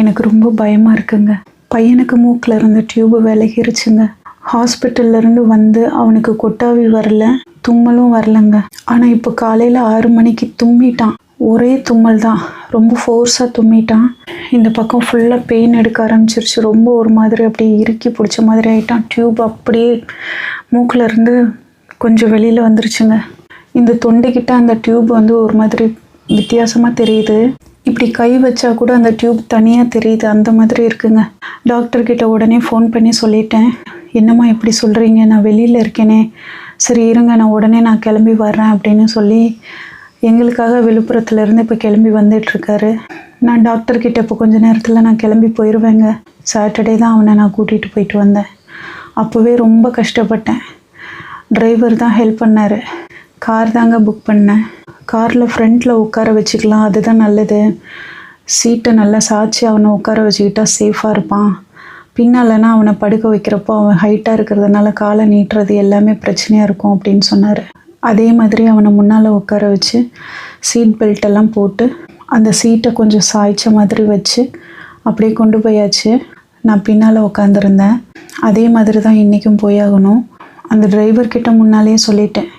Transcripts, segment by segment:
எனக்கு ரொம்ப பயமாக இருக்குங்க. பையனுக்கு மூக்கில் இருந்த டியூப்பு விலகிருச்சுங்க. ஹாஸ்பிட்டல்லேருந்து வந்து அவனுக்கு கொட்டாவி வரல, தும்மலும் வரலங்க. ஆனால் இப்போ காலையில் 6 மணிக்கு தும்மிட்டான். ஒரே தும்மல் தான், ரொம்ப ஃபோர்ஸாக தும்மிட்டான். இந்த பக்கம் ஃபுல்லாக பெயின் எடுக்க ஆரம்பிச்சிருச்சு. ரொம்ப ஒரு மாதிரி அப்படியே இறுக்கி பிடிச்ச மாதிரி ஆகிட்டான். டியூப் அப்படியே மூக்கில் இருந்து கொஞ்சம் வெளியில் வந்துருச்சுங்க. இந்த தொண்டைக்கிட்ட அந்த டியூப் வந்து ஒரு மாதிரி வித்தியாசமாக தெரியுது. இப்படி கை வச்சா கூட அந்த டியூப் தனியாக தெரியுது, அந்த மாதிரி இருக்குங்க. டாக்டர்கிட்ட உடனே ஃபோன் பண்ணி சொல்லிட்டேன். என்னம்மா இப்படி சொல்கிறீங்க, நான் வெளியில் இருக்கேனே, சரி இருங்க நான் கிளம்பி வர்றேன் அப்படின்னு சொல்லி எங்களுக்காக விழுப்புரத்துலேருந்து இப்போ கிளம்பி வந்துட்டுருக்காரு. நான் டாக்டர்கிட்ட இப்போ கொஞ்சம் நேரத்தில் நான் கிளம்பி போயிடுவேங்க. சாட்டர்டே தான் அவனை நான் கூட்டிகிட்டு போயிட்டு வந்தேன். அப்போவே ரொம்ப கஷ்டப்பட்டேன். டிரைவர் தான் ஹெல்ப் பண்ணார். கார் தாங்க புக் பண்ணேன். காரில் ஃப்ரண்ட்டில் உட்கார வச்சுக்கலாம், அதுதான் நல்லது. சீட்டை நல்லா சாய்ச்சி அவனை உட்கார வச்சுக்கிட்டா சேஃபாக இருப்பான். பின்னாலனா அவனை படுக்க வைக்கிறப்போ அவன் ஹைட்டாக இருக்கிறதுனால காலை நீட்டுறது எல்லாமே பிரச்சனையாக இருக்கும் அப்படின்னு சொன்னார். அதே மாதிரி அவனை முன்னால் உட்கார வச்சு சீட் பெல்ட்டெல்லாம் போட்டு அந்த சீட்டை கொஞ்சம் சாய்ச்ச மாதிரி வச்சு அப்படியே கொண்டு போயாச்சு. நான் பின்னால் உட்காந்துருந்தேன். அதே மாதிரி தான் இன்றைக்கும் போயாகணும். அந்த டிரைவர்கிட்ட முன்னாலே சொல்லிட்டேன்,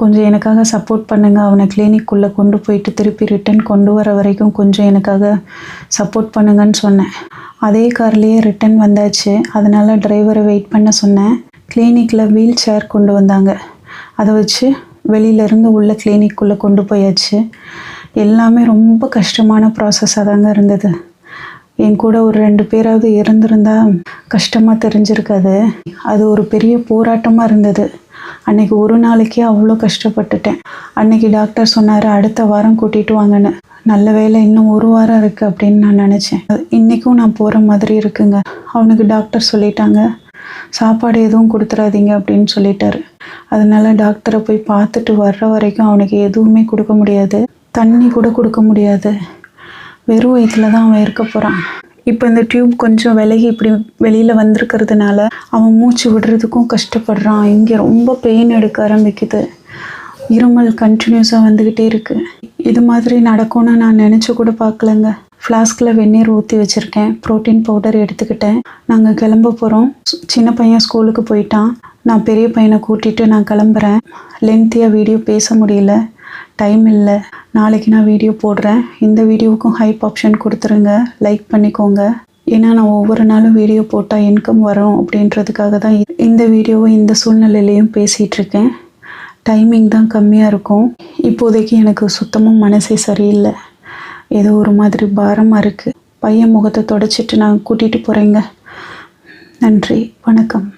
கொஞ்சம் எனக்காக சப்போர்ட் பண்ணுங்கள், அவனை கிளினிக்குள்ளே கொண்டு போயிட்டு திருப்பி ரிட்டன் கொண்டு வர வரைக்கும் கொஞ்சம் எனக்காக சப்போர்ட் பண்ணுங்கன்னு சொன்னேன். அதே கார்லேயே ரிட்டன் வந்தாச்சு. அதனால் டிரைவரை வெயிட் பண்ண சொன்னேன். கிளினிக்கில் வீல் சேர் கொண்டு வந்தாங்க. அதை வச்சு வெளியிலேருந்து உள்ள கிளினிக்குள்ளே கொண்டு போயாச்சு. எல்லாமே ரொம்ப கஷ்டமான ப்ராசஸாக தாங்க இருந்தது. என் கூட ஒரு 2 பேராவது இருந்திருந்தா கஷ்டமாக தெரிஞ்சிருக்காது. அது ஒரு பெரிய போராட்டமாக இருந்தது. அன்றைக்கி ஒரு நாளைக்கே அவ்வளோ கஷ்டப்பட்டுட்டேன். அன்றைக்கி டாக்டர் சொன்னார், அடுத்த வாரம் கூட்டிகிட்டு வாங்கன்னு. நல்ல வேளை இன்னும் 1 வாரம் இருக்குது அப்படின்னு நான் நினச்சேன். இன்றைக்கும் நான் போகிற மாதிரி இருக்குங்க. அவனுக்கு டாக்டர் சொல்லிட்டாங்க, சாப்பாடு எதுவும் கொடுத்துடாதீங்க அப்படின்னு சொல்லிட்டாரு. அதனால் டாக்டரை போய் பார்த்துட்டு வர்ற வரைக்கும் அவனுக்கு எதுவுமே கொடுக்க முடியாது, தண்ணி கூட கொடுக்க முடியாது. வெறும் வயிற்றில் தான் அவன் இருக்க போகிறான். இப்போ இந்த டியூப் கொஞ்சம் விலகி இப்படி வெளியில் வந்திருக்கிறதுனால அவன் மூச்சு விடுறதுக்கும் கஷ்டப்படுறான். இங்கே ரொம்ப பெயின் எடுக்க ஆரம்பிக்குது. இருமல் கண்டினியூஸாக வந்துக்கிட்டே இருக்குது. இது மாதிரி நடக்கும்னு நான் நினச்சி கூட பார்க்கலங்க. ஃப்ளாஸ்கில் வெந்நீர் ஊற்றி வச்சுருக்கேன். ப்ரோட்டீன் பவுடர் எடுத்துக்கிட்டேன். நாங்கள் கிளம்ப போகிறோம். சின்ன பையன் ஸ்கூலுக்கு போயிட்டான். நான் பெரிய பையனை கூட்டிகிட்டு நான் கிளம்புறேன். லென்த்தியாக வீடியோ பேச முடியல, டைம் இல்லை. நாளைக்கு நான் வீடியோ போடுறேன். இந்த வீடியோவுக்கும் ஹைப் ஆப்ஷன் கொடுத்துருங்க, லைக் பண்ணிக்கோங்க. ஏன்னா நான் ஒவ்வொரு நாளும் வீடியோ போட்டால் இன்கம் வரும் அப்படின்றதுக்காக தான் இந்த வீடியோவை இந்த சூழ்நிலையிலையும் பேசிகிட்ருக்கேன். டைமிங் தான் கம்மியாக இருக்கும். இப்போதைக்கு எனக்கு சுத்தமாக மனசே சரியில்லை. ஏதோ ஒரு மாதிரி பாரமாக இருக்குது. பையன் முகத்தை தொடச்சிட்டு நான் கூட்டிகிட்டு போகிறேங்க. நன்றி, வணக்கம்.